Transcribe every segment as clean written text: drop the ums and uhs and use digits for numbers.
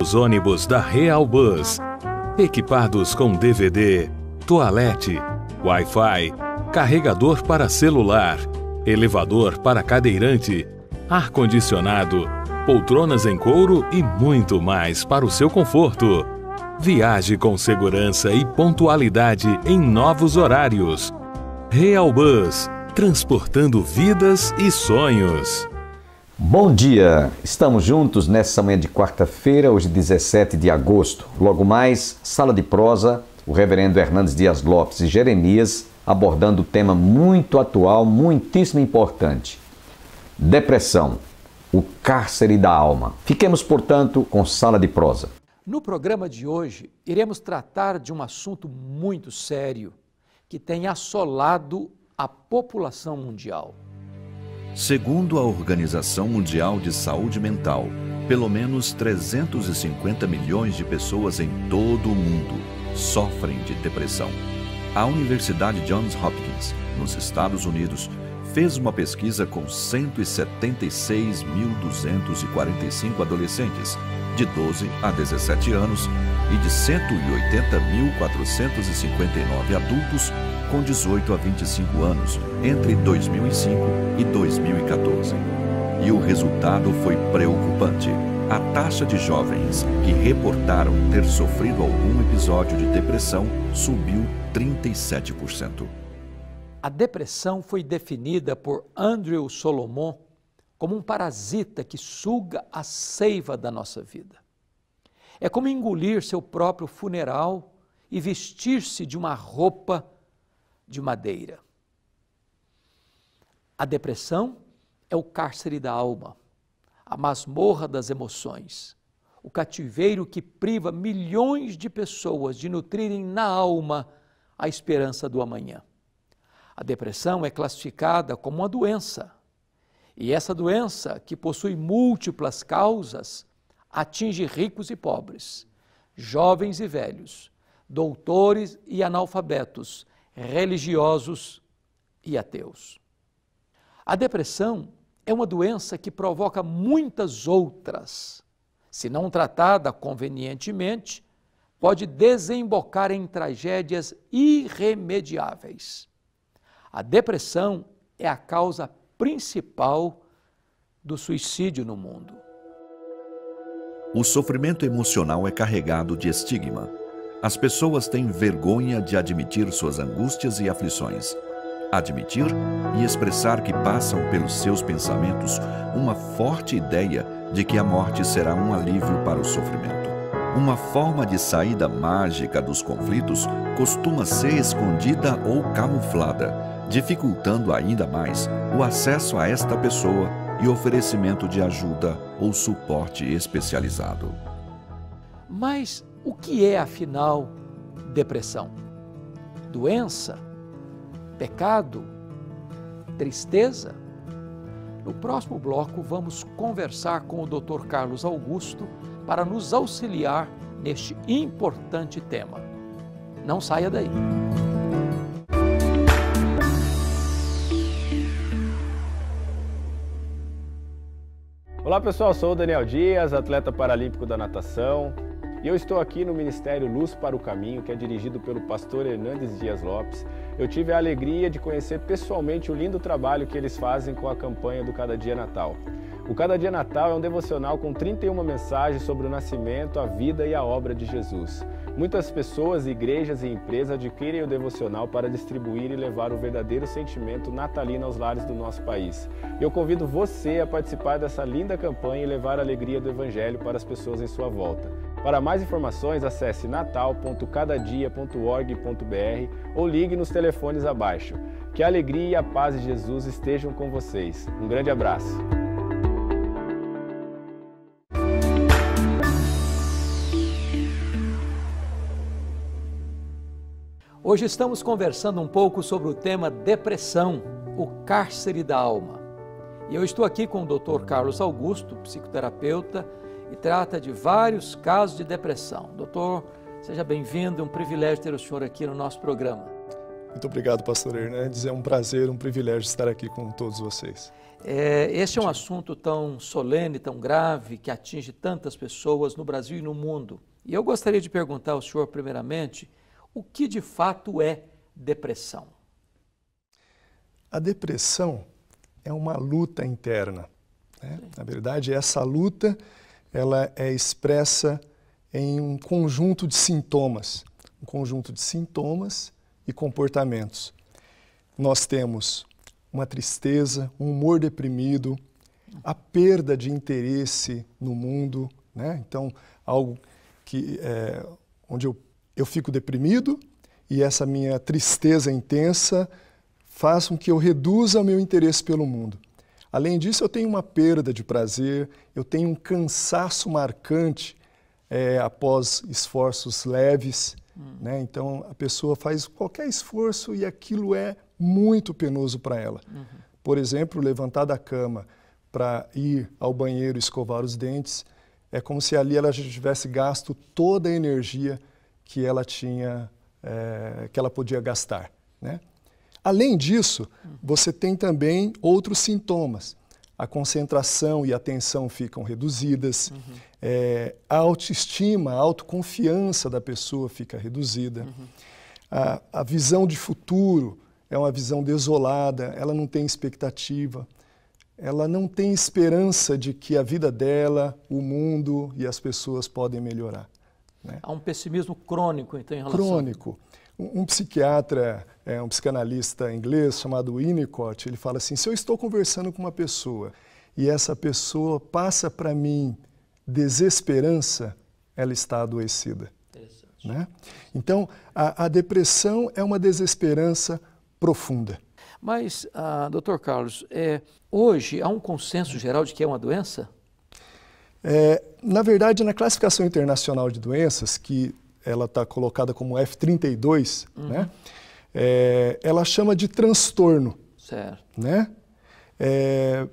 novos ônibus da Real Bus, equipados com DVD, toalete, Wi-Fi, carregador para celular, elevador para cadeirante, ar-condicionado, poltronas em couro e muito mais para o seu conforto. Viaje com segurança e pontualidade em novos horários. Real Bus, transportando vidas e sonhos. Bom dia! Estamos juntos nessa manhã de quarta-feira, hoje 17 de agosto. Logo mais, Sala de Prosa, o reverendo Hernandes Dias Lopes e Jeremias, abordando um tema muito atual, muitíssimo importante. Depressão, o cárcere da alma. Fiquemos, portanto, com Sala de Prosa. No programa de hoje, iremos tratar de um assunto muito sério que tem assolado a população mundial. Segundo a Organização Mundial de Saúde Mental, pelo menos 350 milhões de pessoas em todo o mundo sofrem de depressão. A Universidade Johns Hopkins, nos Estados Unidos, fez uma pesquisa com 176.245 adolescentes de 12 a 17 anos e de 180.459 adultos com 18 a 25 anos entre 2005 e 2014. E o resultado foi preocupante. A taxa de jovens que reportaram ter sofrido algum episódio de depressão subiu 37%. A depressão foi definida por Andrew Solomon como um parasita que suga a seiva da nossa vida. É como engolir seu próprio funeral e vestir-se de uma roupa de madeira. A depressão é o cárcere da alma, a masmorra das emoções, o cativeiro que priva milhões de pessoas de nutrirem na alma a esperança do amanhã. A depressão é classificada como uma doença, e essa doença, que possui múltiplas causas, atinge ricos e pobres, jovens e velhos, doutores e analfabetos, religiosos e ateus. A depressão é uma doença que provoca muitas outras. Se não tratada convenientemente, pode desembocar em tragédias irremediáveis. A depressão é a causa principal do suicídio no mundo. O sofrimento emocional é carregado de estigma. As pessoas têm vergonha de admitir suas angústias e aflições. Admitir e expressar que passam pelos seus pensamentos uma forte ideia de que a morte será um alívio para o sofrimento. Uma forma de saída mágica dos conflitos costuma ser escondida ou camuflada, dificultando ainda mais o acesso a esta pessoa e oferecimento de ajuda ou suporte especializado. Mas o que é, afinal, depressão? Doença? Pecado? Tristeza? No próximo bloco, vamos conversar com o Dr. Carlos Augusto para nos auxiliar neste importante tema. Não saia daí. Olá pessoal, sou o Daniel Dias, atleta paralímpico da natação, e eu estou aqui no Ministério Luz para o Caminho, que é dirigido pelo pastor Hernandes Dias Lopes. Eu tive a alegria de conhecer pessoalmente o lindo trabalho que eles fazem com a campanha do Cada Dia Natal. O Cada Dia Natal é um devocional com 31 mensagens sobre o nascimento, a vida e a obra de Jesus. Muitas pessoas, igrejas e empresas adquirem o devocional para distribuir e levar o verdadeiro sentimento natalino aos lares do nosso país. E eu convido você a participar dessa linda campanha e levar a alegria do Evangelho para as pessoas em sua volta. Para mais informações, acesse natal.cadadia.org.br ou ligue nos telefones abaixo. Que a alegria e a paz de Jesus estejam com vocês. Um grande abraço. Hoje estamos conversando um pouco sobre o tema depressão, o cárcere da alma. E eu estou aqui com o Dr. Carlos Augusto, psicoterapeuta, e trata de vários casos de depressão. Doutor, seja bem-vindo, é um privilégio ter o senhor aqui no nosso programa. Muito obrigado, pastor Hernandes. É um prazer, um privilégio estar aqui com todos vocês. Este é um assunto tão solene, tão grave, que atinge tantas pessoas no Brasil e no mundo. E eu gostaria de perguntar ao senhor, primeiramente, o que de fato é depressão? A depressão é uma luta interna, né? Na verdade, essa luta ela é expressa em um conjunto de sintomas e comportamentos. Nós temos uma tristeza, um humor deprimido, a perda de interesse no mundo, né? Então, algo que onde eu fico deprimido e essa minha tristeza intensa faz com que eu reduza o meu interesse pelo mundo. Além disso, eu tenho uma perda de prazer, eu tenho um cansaço marcante após esforços leves, né? Então, a pessoa faz qualquer esforço e aquilo é muito penoso para ela. Por exemplo, levantar da cama para ir ao banheiro escovar os dentes, é como se ali ela já tivesse gasto toda a energia que ela tinha, que ela podia gastar, né? Além disso, você tem também outros sintomas. A concentração e a atenção ficam reduzidas, a autoestima, a autoconfiança da pessoa fica reduzida, a visão de futuro é uma visão desolada, ela não tem expectativa, ela não tem esperança de que a vida dela, o mundo e as pessoas podem melhorar, né? Há um pessimismo crônico, então, em relação... Crônico. Um psiquiatra, um psicanalista inglês chamado Winnicott, ele fala assim, se eu estou conversando com uma pessoa e essa pessoa passa para mim desesperança, ela está adoecida, né? Então, a depressão é uma desesperança profunda. Mas, Dr. Carlos, hoje há um consenso geral de que é uma doença? Na verdade, na classificação internacional de doenças, que ela está colocada como F32, né? Ela chama de transtorno. Certo. Né?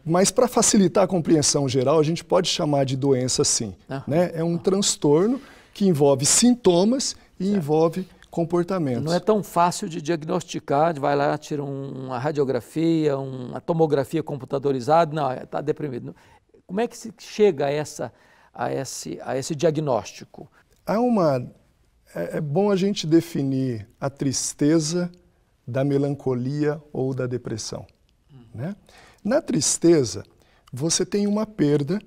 Mas para facilitar a compreensão geral, a gente pode chamar de doença sim. Né? É um transtorno que envolve sintomas e envolve comportamentos. Não é tão fácil de diagnosticar, vai lá, tira uma radiografia, uma tomografia computadorizada, não, está deprimido. Como é que se chega a esse diagnóstico? É bom a gente definir a tristeza da melancolia ou da depressão, né? Na tristeza, você tem uma perda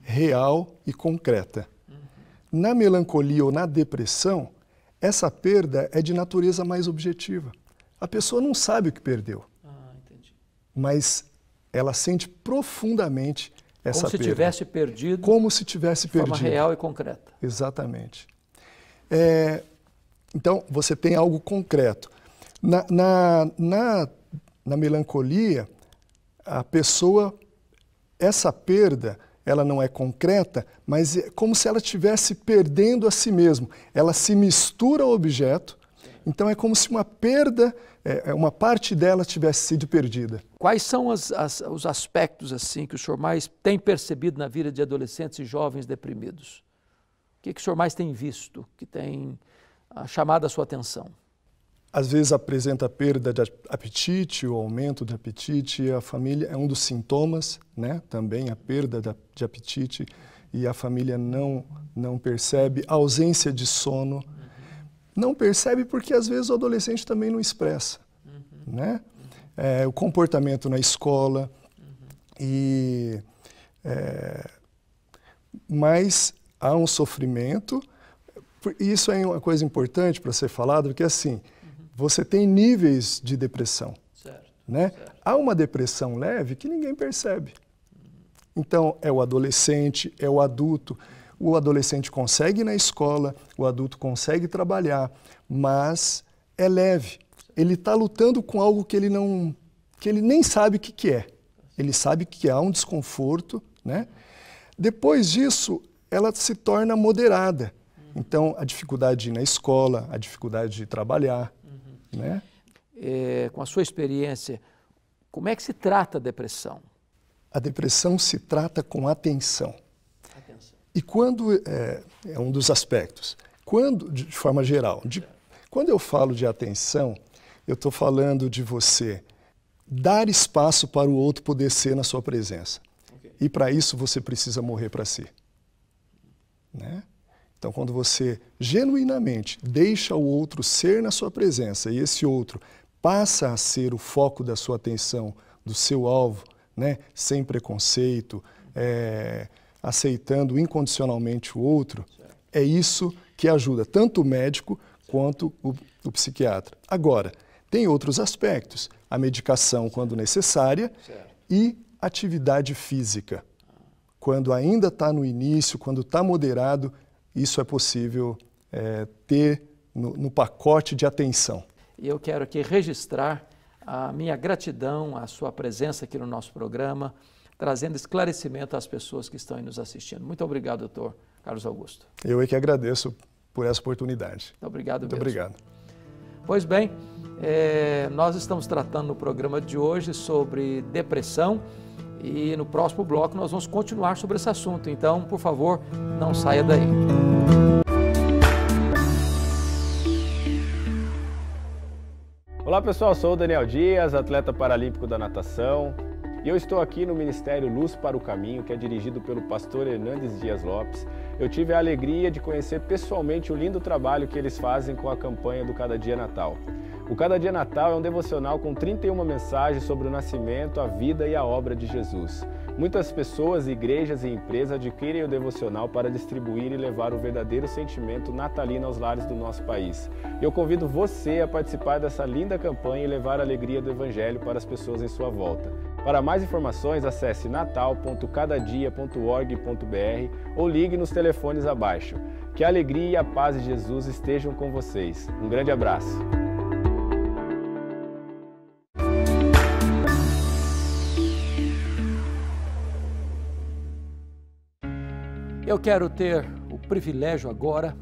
real e concreta. Na melancolia ou na depressão, essa perda é de natureza mais objetiva. A pessoa não sabe o que perdeu, mas ela sente profundamente essa perda. Como se tivesse perdido. Como se tivesse perdido. De forma real e concreta. Exatamente. Então, você tem algo concreto. Na melancolia, a pessoa, essa perda, ela não é concreta, mas é como se ela estivesse perdendo a si mesma. Ela se mistura ao objeto, então é como se uma perda, uma parte dela tivesse sido perdida. Quais são os aspectos assim que o senhor mais tem percebido na vida de adolescentes e jovens deprimidos? O que o senhor mais tem visto, que tem chamado a sua atenção? Às vezes apresenta perda de apetite, o aumento de apetite, a família é um dos sintomas, né? Também a perda de apetite e a família não percebe, a ausência de sono. Não percebe porque às vezes o adolescente também não expressa, né? O comportamento na escola, mas há um sofrimento, e isso é uma coisa importante para ser falado, porque assim, você tem níveis de depressão, né? Há uma depressão leve que ninguém percebe. Então, é o adolescente, é o adulto. O adolescente consegue ir na escola, o adulto consegue trabalhar, mas é leve. Ele está lutando com algo que ele nem sabe o que é. Ele sabe que há um desconforto, né? Depois disso, ela se torna moderada. Então, a dificuldade de ir na escola, a dificuldade de trabalhar, né? Com a sua experiência, como é que se trata a depressão? A depressão se trata com atenção. E quando, é um dos aspectos, de forma geral, quando eu falo de atenção, Eu estou falando de você dar espaço para o outro poder ser na sua presença. E para isso você precisa morrer para si. Né? Então, quando você genuinamente deixa o outro ser na sua presença e esse outro passa a ser o foco da sua atenção, do seu alvo, né? Sem preconceito, aceitando incondicionalmente o outro, é isso que ajuda tanto o médico quanto o psiquiatra. Agora, tem outros aspectos, a medicação quando necessária e atividade física. Quando ainda está no início, quando está moderado, isso é possível ter no pacote de atenção. E eu quero aqui registrar a minha gratidão à sua presença aqui no nosso programa, trazendo esclarecimento às pessoas que estão aí nos assistindo. Muito obrigado, doutor Carlos Augusto. Eu é que agradeço por essa oportunidade. Muito obrigado mesmo. Muito obrigado. Pois bem, nós estamos tratando no programa de hoje sobre depressão e no próximo bloco nós vamos continuar sobre esse assunto. Então, por favor, não saia daí. Olá pessoal, sou o Daniel Dias, atleta paralímpico da natação, e eu estou aqui no Ministério Luz para o Caminho, que é dirigido pelo pastor Hernandes Dias Lopes. Eu tive a alegria de conhecer pessoalmente o lindo trabalho que eles fazem com a campanha do Cada Dia Natal. O Cada Dia Natal é um devocional com 31 mensagens sobre o nascimento, a vida e a obra de Jesus. Muitas pessoas, igrejas e empresas adquirem o devocional para distribuir e levar o verdadeiro sentimento natalino aos lares do nosso país. Eu convido você a participar dessa linda campanha e levar a alegria do Evangelho para as pessoas em sua volta. Para mais informações, acesse natal.cadadia.org.br ou ligue nos telefones abaixo. Que a alegria e a paz de Jesus estejam com vocês. Um grande abraço. Eu quero ter o privilégio agora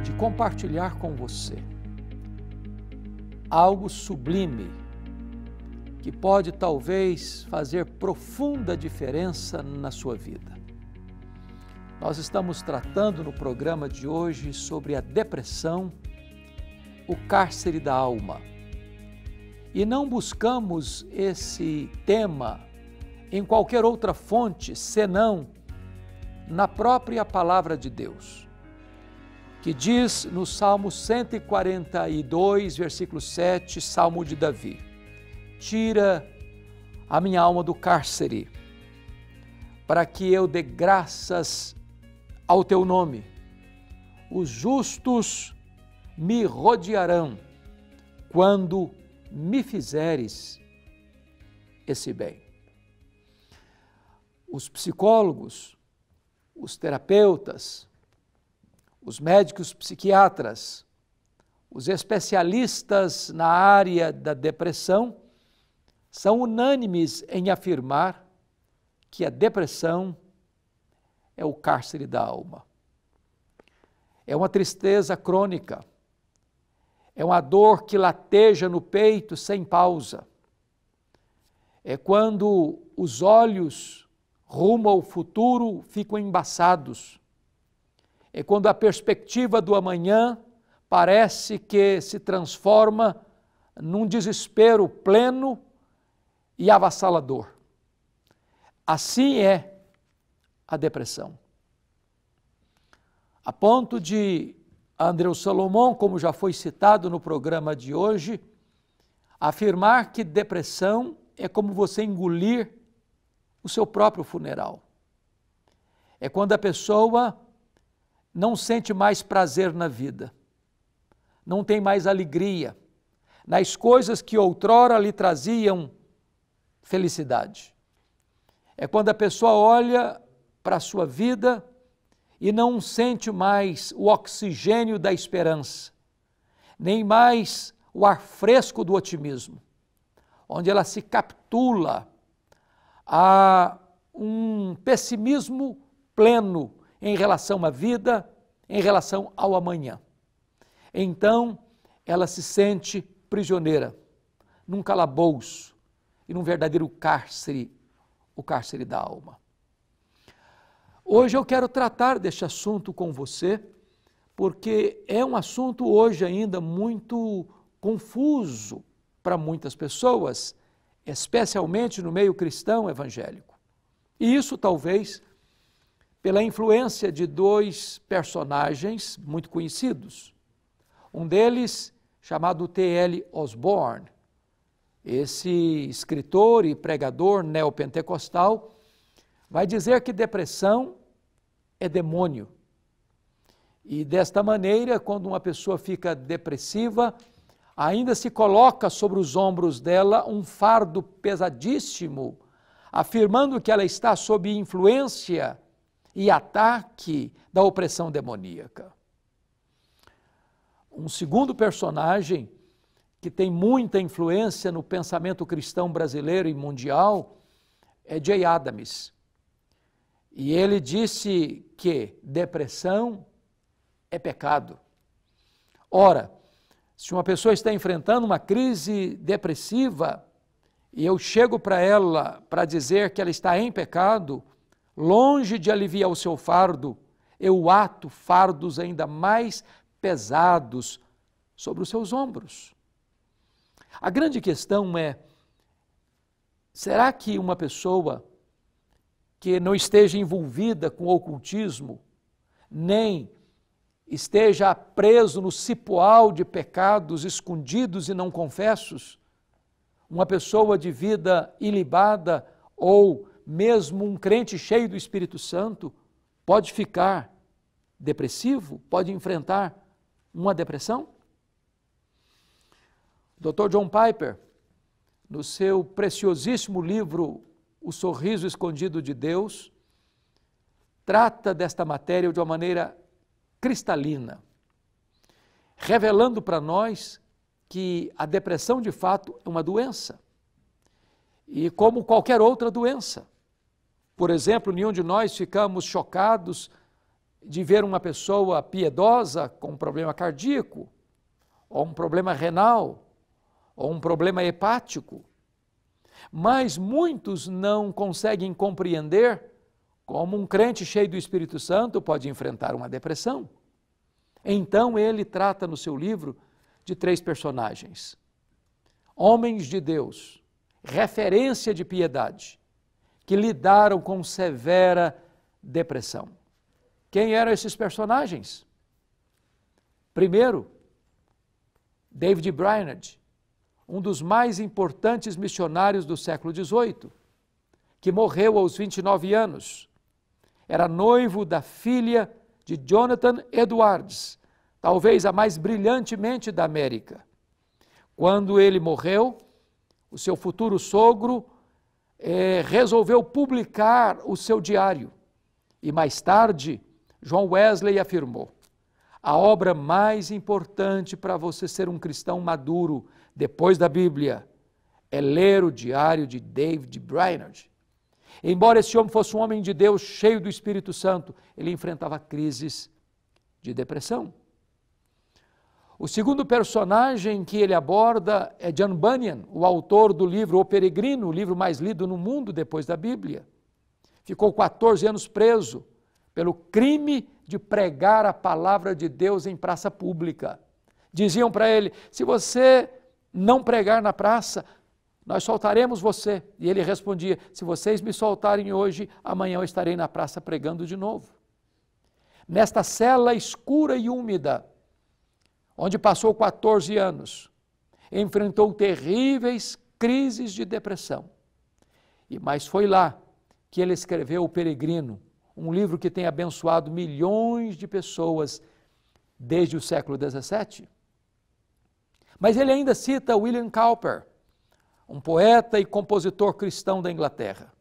de compartilhar com você algo sublime que pode talvez fazer profunda diferença na sua vida. Nós estamos tratando no programa de hoje sobre a depressão, o cárcere da alma. E não buscamos esse tema em qualquer outra fonte senão na própria palavra de Deus, que diz no Salmo 142, versículo 7, Salmo de Davi: tira a minha alma do cárcere, para que eu dê graças ao teu nome. Os justos me rodearão quando me fizeres esse bem. Os psicólogos, os terapeutas, os médicos psiquiatras, os especialistas na área da depressão são unânimes em afirmar que a depressão é o cárcere da alma. É uma tristeza crônica, é uma dor que lateja no peito sem pausa. É quando os olhos rumo ao futuro ficam embaçados. É quando a perspectiva do amanhã parece que se transforma num desespero pleno e avassalador. Assim é a depressão. A ponto de Andreu Salomão, como já foi citado no programa de hoje, afirmar que depressão é como você engolir o seu próprio funeral. É quando a pessoa não sente mais prazer na vida, não tem mais alegria nas coisas que outrora lhe traziam felicidade. É quando a pessoa olha para a sua vida e não sente mais o oxigênio da esperança, nem mais o ar fresco do otimismo, onde ela se capitula a um pessimismo pleno em relação à vida, em relação ao amanhã. Então, ela se sente prisioneira, num calabouço e num verdadeiro cárcere, o cárcere da alma. Hoje eu quero tratar deste assunto com você, porque é um assunto hoje ainda muito confuso para muitas pessoas, especialmente no meio cristão evangélico. E isso talvez pela influência de dois personagens muito conhecidos. Um deles, chamado T.L. Osborne, esse escritor e pregador neopentecostal, vai dizer que depressão é demônio. E desta maneira, quando uma pessoa fica depressiva, ainda se coloca sobre os ombros dela um fardo pesadíssimo, afirmando que ela está sob influência e ataque da opressão demoníaca. Um segundo personagem que tem muita influência no pensamento cristão brasileiro e mundial é Jay Adams. E ele disse que depressão é pecado. Ora, se uma pessoa está enfrentando uma crise depressiva e eu chego para ela para dizer que ela está em pecado, longe de aliviar o seu fardo, eu ato fardos ainda mais pesados sobre os seus ombros. A grande questão é, será que uma pessoa que não esteja envolvida com o ocultismo, nem esteja preso no cipoal de pecados escondidos e não confessos, uma pessoa de vida ilibada ou mesmo um crente cheio do Espírito Santo pode ficar depressivo, pode enfrentar uma depressão? Dr. John Piper, no seu preciosíssimo livro O Sorriso Escondido de Deus, trata desta matéria de uma maneira cristalina, revelando para nós que a depressão de fato é uma doença. E como qualquer outra doença. Por exemplo, nenhum de nós ficamos chocados de ver uma pessoa piedosa com um problema cardíaco, ou um problema renal, ou um problema hepático. Mas muitos não conseguem compreender como um crente cheio do Espírito Santo pode enfrentar uma depressão. Então ele trata no seu livro de 3 personagens. Homens de Deus, referência de piedade, que lidaram com severa depressão. Quem eram esses personagens? Primeiro, David Brainerd, um dos mais importantes missionários do século XVIII, que morreu aos 29 anos. Era noivo da filha de Jonathan Edwards, talvez a mais brilhante mente da América. Quando ele morreu, o seu futuro sogro resolveu publicar o seu diário. E mais tarde, John Wesley afirmou: a obra mais importante para você ser um cristão maduro depois da Bíblia é ler o diário de David Brainerd. Embora esse homem fosse um homem de Deus cheio do Espírito Santo, ele enfrentava crises de depressão. O segundo personagem que ele aborda é John Bunyan, o autor do livro O Peregrino, o livro mais lido no mundo depois da Bíblia. Ficou 14 anos preso pelo crime de pregar a palavra de Deus em praça pública. Diziam para ele: se você não pregar na praça, nós soltaremos você. E ele respondia: se vocês me soltarem hoje, amanhã eu estarei na praça pregando de novo. Nesta cela escura e úmida, onde passou 14 anos, enfrentou terríveis crises de depressão. Mas foi lá que ele escreveu O Peregrino, um livro que tem abençoado milhões de pessoas desde o século XVII. Mas ele ainda cita William Cowper, um poeta e compositor cristão da Inglaterra.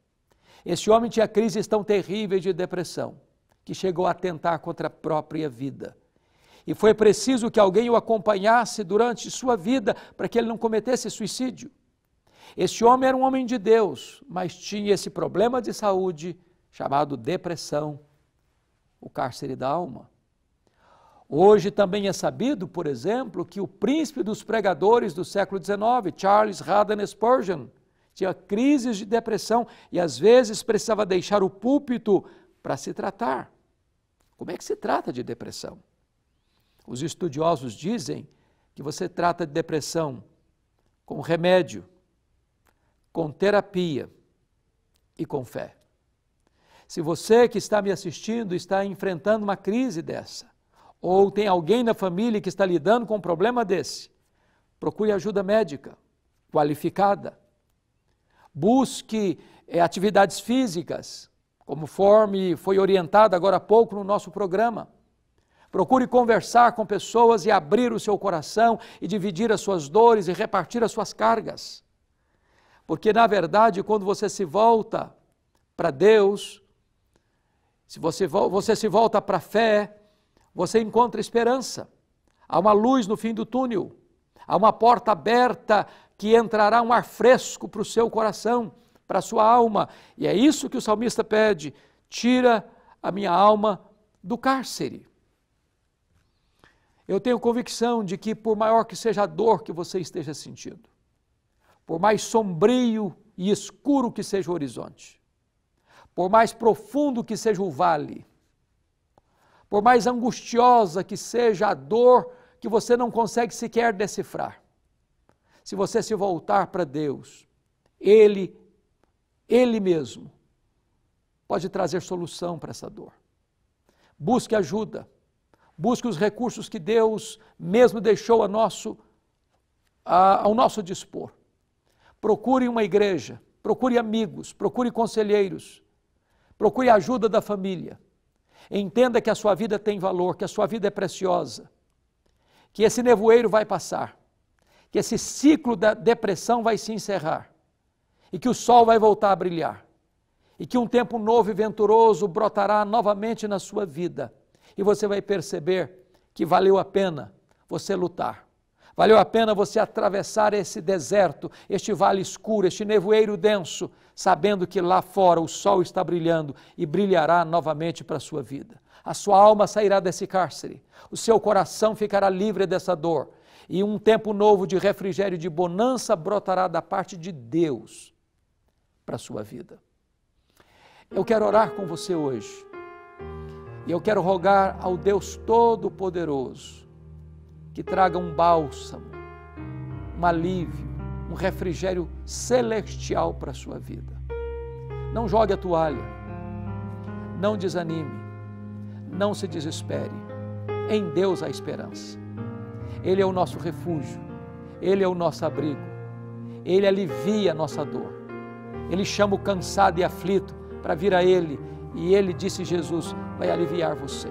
Esse homem tinha crises tão terríveis de depressão que chegou a atentar contra a própria vida. E foi preciso que alguém o acompanhasse durante sua vida para que ele não cometesse suicídio. Esse homem era um homem de Deus, mas tinha esse problema de saúde chamado depressão, o cárcere da alma. Hoje também é sabido, por exemplo, que o príncipe dos pregadores do século XIX, Charles Haddon Spurgeon, tinha crises de depressão e às vezes precisava deixar o púlpito para se tratar. Como é que se trata de depressão? Os estudiosos dizem que você trata de depressão com remédio, com terapia e com fé. Se você que está me assistindo está enfrentando uma crise dessa, ou tem alguém na família que está lidando com um problema desse, procure ajuda médica qualificada. Busque atividades físicas, conforme foi orientado agora há pouco no nosso programa. Procure conversar com pessoas e abrir o seu coração e dividir as suas dores e repartir as suas cargas. Porque, na verdade, quando você se volta para Deus, se você se volta para a fé, você encontra esperança. Há uma luz no fim do túnel, há uma porta aberta que entrará um ar fresco para o seu coração, para a sua alma. E é isso que o salmista pede: tira a minha alma do cárcere. Eu tenho convicção de que, por maior que seja a dor que você esteja sentindo, por mais sombrio e escuro que seja o horizonte, por mais profundo que seja o vale, por mais angustiosa que seja a dor que você não consegue sequer decifrar, se você se voltar para Deus, Ele mesmo pode trazer solução para essa dor. Busque ajuda. Busque os recursos que Deus mesmo deixou ao nosso dispor. Procure uma igreja, procure amigos, procure conselheiros, procure a ajuda da família. Entenda que a sua vida tem valor, que a sua vida é preciosa, que esse nevoeiro vai passar, que esse ciclo da depressão vai se encerrar e que o sol vai voltar a brilhar e que um tempo novo e venturoso brotará novamente na sua vida. E você vai perceber que valeu a pena você lutar. Valeu a pena você atravessar esse deserto, este vale escuro, este nevoeiro denso, sabendo que lá fora o sol está brilhando e brilhará novamente para a sua vida. A sua alma sairá desse cárcere, o seu coração ficará livre dessa dor e um tempo novo de refrigério e de bonança brotará da parte de Deus para a sua vida. Eu quero orar com você hoje. E eu quero rogar ao Deus Todo-Poderoso que traga um bálsamo, um alívio, um refrigério celestial para a sua vida. Não jogue a toalha, não desanime, não se desespere. Em Deus há esperança. Ele é o nosso refúgio, Ele é o nosso abrigo, Ele alivia a nossa dor. Ele chama o cansado e aflito para vir a Ele. E Ele, disse Jesus, vai aliviar você.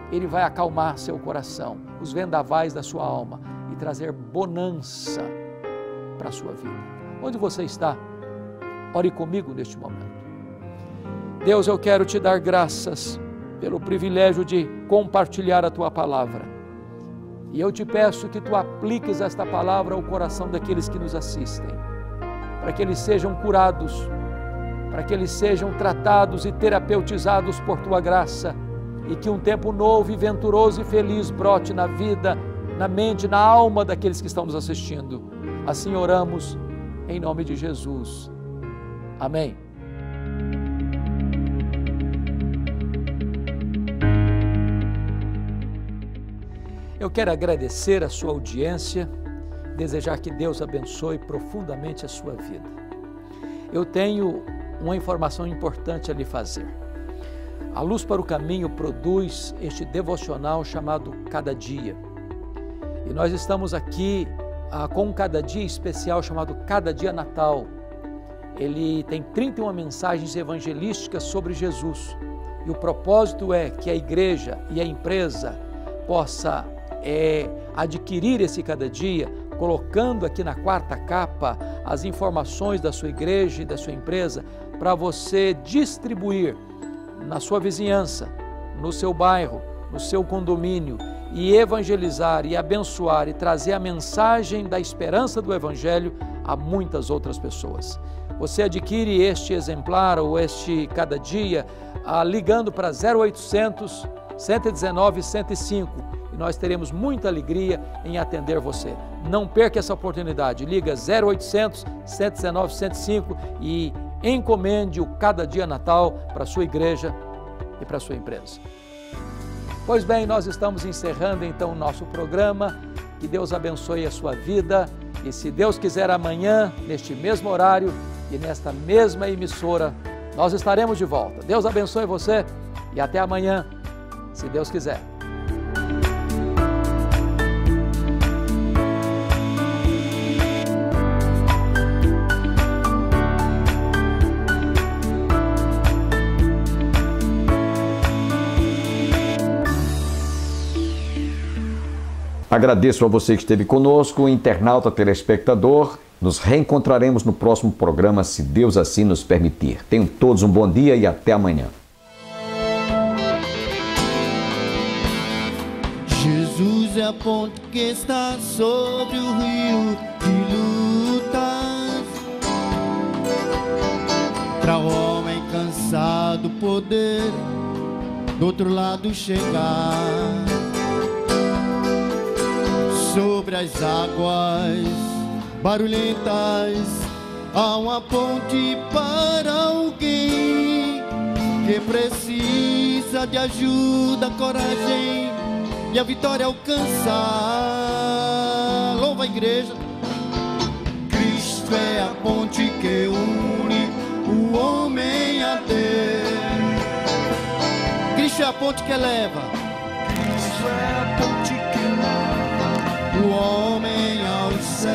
Ele vai acalmar seu coração, os vendavais da sua alma e trazer bonança para a sua vida. Onde você está? Ore comigo neste momento. Deus, eu quero te dar graças pelo privilégio de compartilhar a Tua palavra. E eu te peço que Tu apliques esta palavra ao coração daqueles que nos assistem, para que eles sejam curados, para que eles sejam tratados e terapeutizados por Tua graça e que um tempo novo e venturoso e feliz brote na vida, na mente, na alma daqueles que estão nos assistindo. Assim oramos em nome de Jesus. Amém. Eu quero agradecer a sua audiência, desejar que Deus abençoe profundamente a sua vida. Eu tenho uma informação importante a lhe fazer. A Luz para o Caminho produz este devocional chamado Cada Dia. E nós estamos aqui com um Cada Dia especial chamado Cada Dia Natal. Ele tem 31 mensagens evangelísticas sobre Jesus. E o propósito é que a igreja e a empresa possa adquirir esse Cada Dia, colocando aqui na quarta capa as informações da sua igreja e da sua empresa, para você distribuir na sua vizinhança, no seu bairro, no seu condomínio, e evangelizar e abençoar e trazer a mensagem da esperança do Evangelho a muitas outras pessoas. Você adquire este exemplar ou este Cada Dia ligando para 0800 119 105 e nós teremos muita alegria em atender você. Não perca essa oportunidade, liga 0800 119 105 e encomende o Cada Dia Natal para a sua igreja e para a sua empresa. Pois bem, nós estamos encerrando então o nosso programa. Que Deus abençoe a sua vida e, se Deus quiser, amanhã, neste mesmo horário e nesta mesma emissora, nós estaremos de volta. Deus abençoe você e até amanhã, se Deus quiser. Agradeço a você que esteve conosco, internauta, telespectador. Nos reencontraremos no próximo programa, se Deus assim nos permitir. Tenham todos um bom dia e até amanhã. Jesus é a ponte que está sobre o rio de lutas, para o homem cansado poder do outro lado chegar. Sobre as águas barulhentas há uma ponte para alguém que precisa de ajuda, coragem e a vitória alcançar. Louva a igreja. Cristo é a ponte que une o homem a Deus. Cristo é a ponte que eleva. Cristo é a ponte que leva o homem ao céu.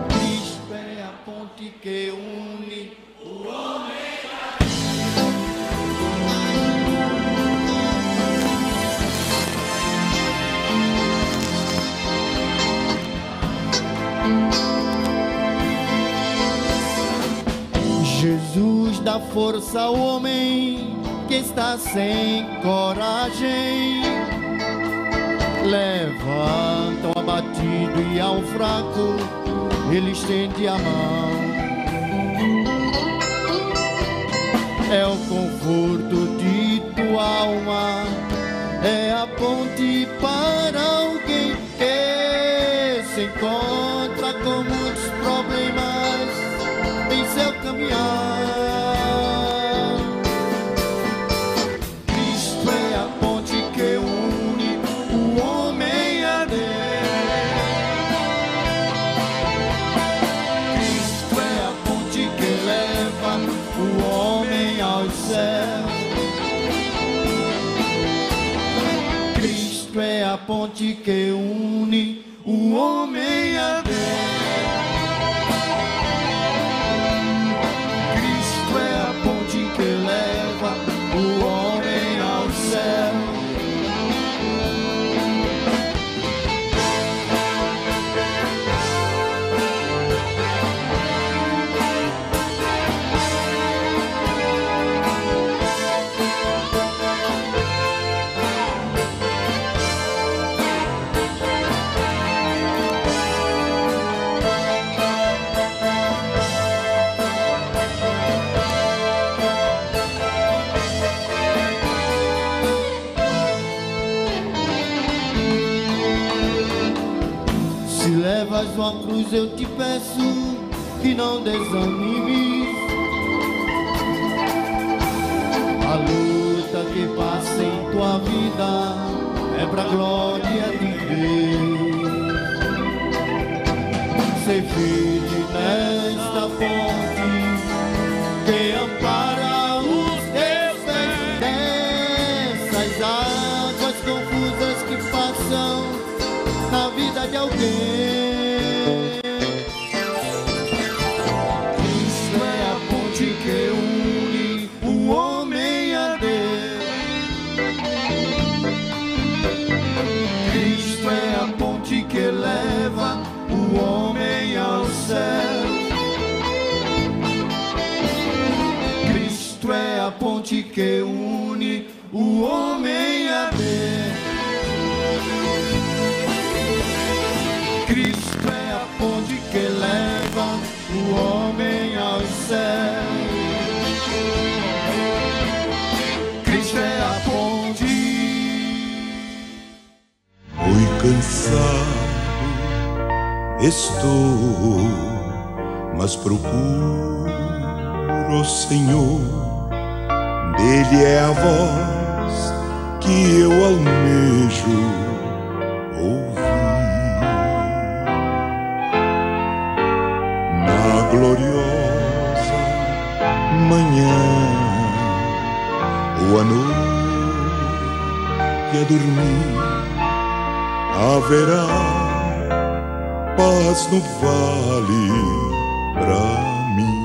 Cristo é a ponte que une o homem a Deus. Jesus dá força ao homem que está sem coragem, levanta o abatido e ao fraco ele estende a mão. É o conforto de tua alma, é a ponte para alguém que se encontra com muitos problemas em seu caminhar. Cristo é a ponte que une o homem a Deus. Cristo é a ponte que leva o homem ao céu. Se levas uma cruz, eu te peço que não desanimes. A luta que passa em tua vida é pra glória de Deus. Ser firme nesta ponte que ampara os teus pés, dessas águas confusas que passam na vida de alguém. Cristo é a ponte que une o homem a Deus. Cristo é a ponte que leva o homem ao céu. Cristo é a ponte que une o homem a Deus. Cristo é a ponte que leva o homem ao céu. Cristo é a ponte. Muito cansado estou, mas procuro o Senhor. Dele é a voz que que eu almejo ouvir. Na gloriosa manhã ou à noite a dormir, haverá paz no vale pra mim.